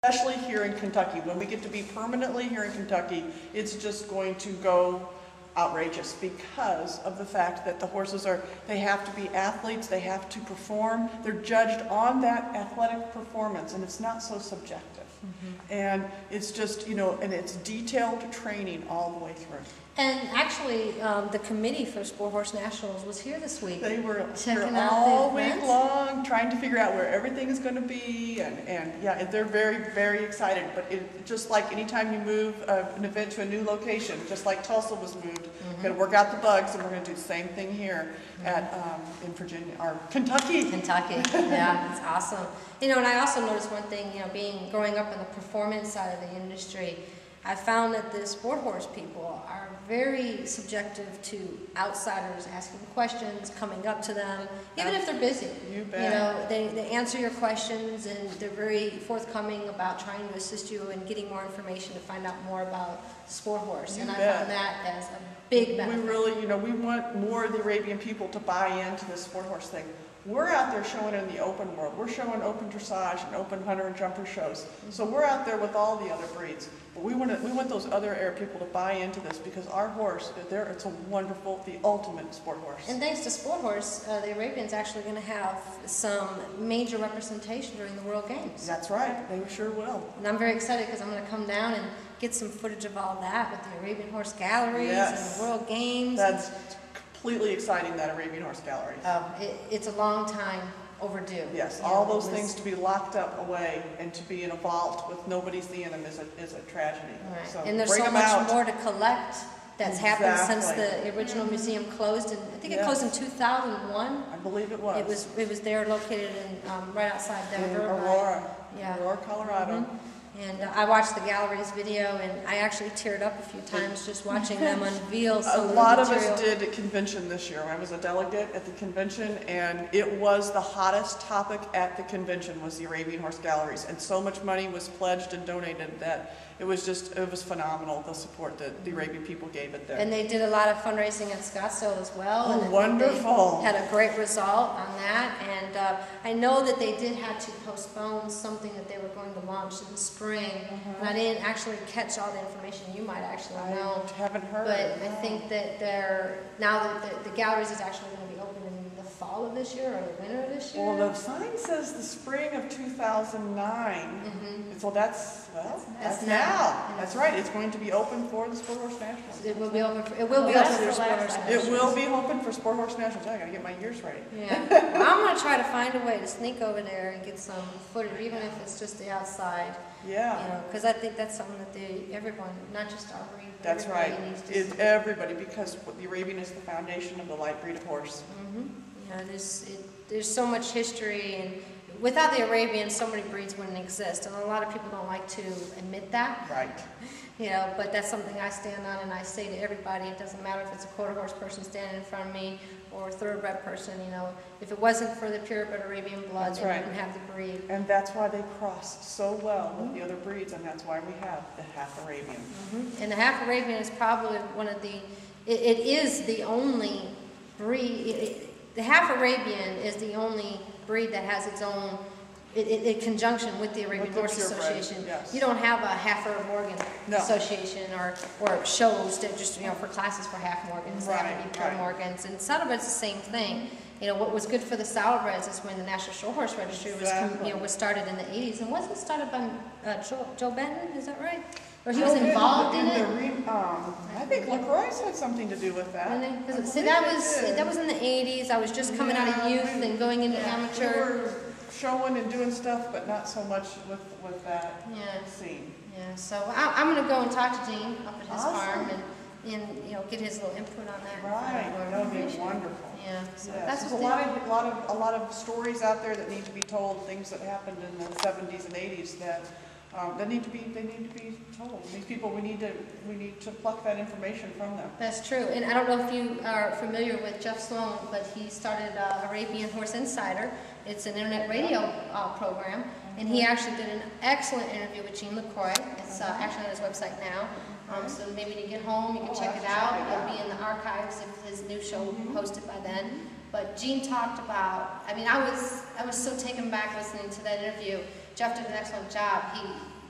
Especially here in Kentucky. When we get to be permanently here in Kentucky, it's just going to go outrageous because of the fact that the horses they have to be athletes, they have to perform, they're judged on that athletic performance, and it's not so subjective. And it's just, and it's detailed training all the way through. And actually, the committee for Sport Horse Nationals was here this week. They were here all week long, trying to figure out where everything is going to be, and yeah, they're very, very excited. But just like anytime you move an event to a new location, just like Tulsa was moved, we're going to work out the bugs, and we're going to do the same thing here in Virginia or Kentucky. Kentucky, yeah, it's awesome. And I also noticed one thing, growing up in the performance side of the industry, I found that the sport horse people are very subjective to outsiders asking questions, coming up to them, even if they're busy. You bet. They answer your questions, and they're very forthcoming about trying to assist you and getting more information to find out more about sport horse. You and bet. I found that as a big benefit. We really, we want more of the Arabian people to buy into this sport horse thing. We're out there showing in the open world. We're showing open dressage and open hunter and jumper shows. So we're out there with all the other breeds. But we want those other Arab people to buy into this because our horse, it's a wonderful, the ultimate sport horse. And thanks to sport horse, the Arabian's actually going to have some major representation during the World Games. That's right. They sure will. And I'm very excited because I'm going to come down and get some footage of all that with the Arabian Horse Galleries and the World Games. That's completely exciting, that Arabian Horse Gallery. It's a long time overdue. Yes, all those things to be locked up away and to be in a vault with nobody seeing them is a tragedy. Right. So and there's so much more to collect that's happened since the original museum closed. And I think it closed in 2001. I believe it was. It was there, located in right outside Denver. In Aurora, Colorado. And I watched the gallery's video, and I actually teared up a few times just watching them unveil some of the material. A lot of us did at convention this year. I was a delegate at the convention, and it was the hottest topic at the convention was the Arabian Horse Galleries. And so much money was pledged and donated that it was phenomenal, the support that the Arabian people gave it there. And they did a lot of fundraising at Scottsdale as well. Oh, and wonderful. They had a great result on that. And I know that they did have to postpone something that they were going to launch in the spring. And I didn't actually catch all the information. You might actually know. I haven't heard. But I think that now that the galleries is actually going to be open in the fall of this year or the winter of this year. Well, the sign says the spring of 2009. So that's now. That's right. It's going to be open for the Sport Horse Nationals. It will be open for Sport Horse Nationals. It will be open for Sport Horse Nationals. I gotta get my ears ready. Yeah. Well, I'm gonna try to find a way to sneak over there and get some footage, even if it's just the outside. Yeah. Because I think that's something that everyone, not just our breed, but that's right. Needs to see. Everybody, because the Arabian is the foundation of the light breed of horse. Yeah, there's so much history, and without the Arabian, so many breeds wouldn't exist, and a lot of people don't like to admit that. Right. But that's something I stand on, and I say to everybody, it doesn't matter if it's a quarter horse person standing in front of me or a thoroughbred person, if it wasn't for the purebred Arabian blood, they wouldn't have the breed. And that's why they cross so well with the other breeds, and that's why we have the half Arabian. And the half Arabian is probably one of it is the only breed, the half Arabian is the only breed that has its own, in conjunction with the Arabian Horse Association. Yes. You don't have a half Arab Morgan association or shows that just, for classes for half Morgans. They have to be pure Morgans. And saddlebreds the same thing. What was good for the saddlebreds is when the National Show Horse Registry was started in the 80s. And wasn't it started by Joe Benton, is that right? Or he was involved in it? I think LaCroix had something to do with that. See, that was in the 80s. I was just coming out of youth and going into amateur. We were showing and doing stuff, but not so much with that scene. Yeah, so I'm going to go and talk to Gene up at his farm and get his little input on that. Right, that would be wonderful. Yeah, so that's a lot of stories out there that need to be told. Things that happened in the 70s and 80s that need to be told. These people, we need to pluck that information from them. That's true. And I don't know if you are familiar with Jeff Sloan, but he started Arabian Horse Insider. It's an internet radio program, and he actually did an excellent interview with Gene LaCroix. It's actually on his website now. So maybe when you get home, you can check it out. It'll be in the archives if his new show will be posted by then. But Gene talked about, I was so taken back listening to that interview, Jeff did an excellent job. He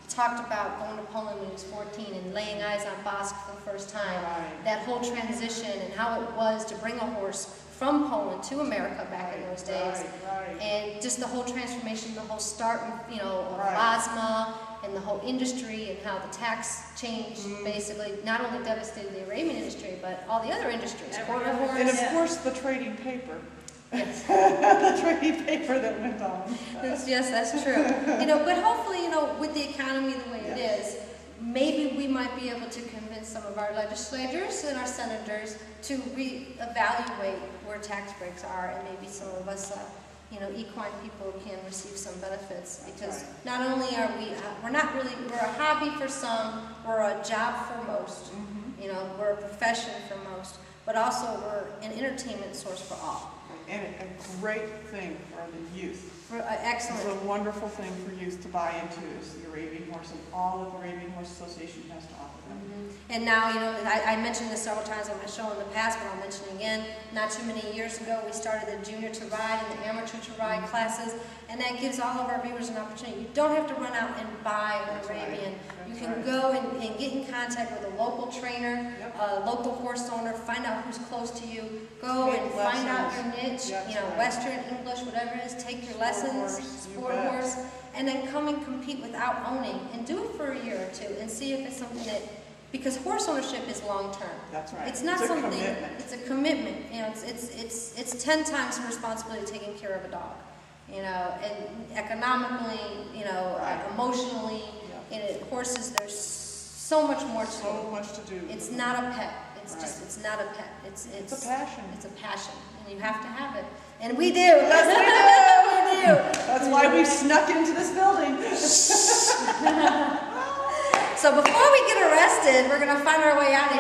talked about going to Poland when he was 14 and laying eyes on Bosk for the first time. Right. That whole transition and how it was to bring a horse from Poland to America back in those days. Right. And just the whole transformation, the whole start, you know, of Right. LASMA and the whole industry and how the tax change basically not only devastated the Arabian industry, but all the other industries. Quarter horse. And of course, the trading paper. Yes. The trading paper that went on. Yes, that's true. You know, but hopefully, you know, with the economy the way it is, maybe we might be able to convince some of our legislators and our senators to reevaluate where tax breaks are, and maybe some of us, you know, equine people can receive some benefits, because not only are we're not really, we're a hobby for some, we're a job for most, you know, we're a profession for most, but also we're an entertainment source for all. And a great thing for the youth. Excellent. It's a wonderful thing for youth to buy into, is the Arabian horse and all that the Arabian Horse Association has to offer them. And now, you know, I mentioned this several times on my show in the past, but I'll mention it again. Not too many years ago, we started the junior to ride and the amateur to ride classes, and that gives all of our viewers an opportunity. You don't have to run out and buy an Arabian. You can go and get in contact with a local trainer, a local horse owner, find out who's close to you, go and find out your niche, you know, Western, English, whatever it is, take your lessons, sport horse, and then come and compete without owning, and do it for a year or two, and see if it's something that, because horse ownership is long term. That's right. It's not It's a something, commitment. it's a commitment, you know, it's 10 times the responsibility of taking care of a dog, you know, and economically, you know, emotionally, and horses, there's so much more to So much to do. It's not a pet. It's just, it's not a pet. It's a passion. It's a passion, and you have to have it. And we do. Yes, we do. We do. That's why we snuck into this building. So before we get arrested, we're going to find our way out of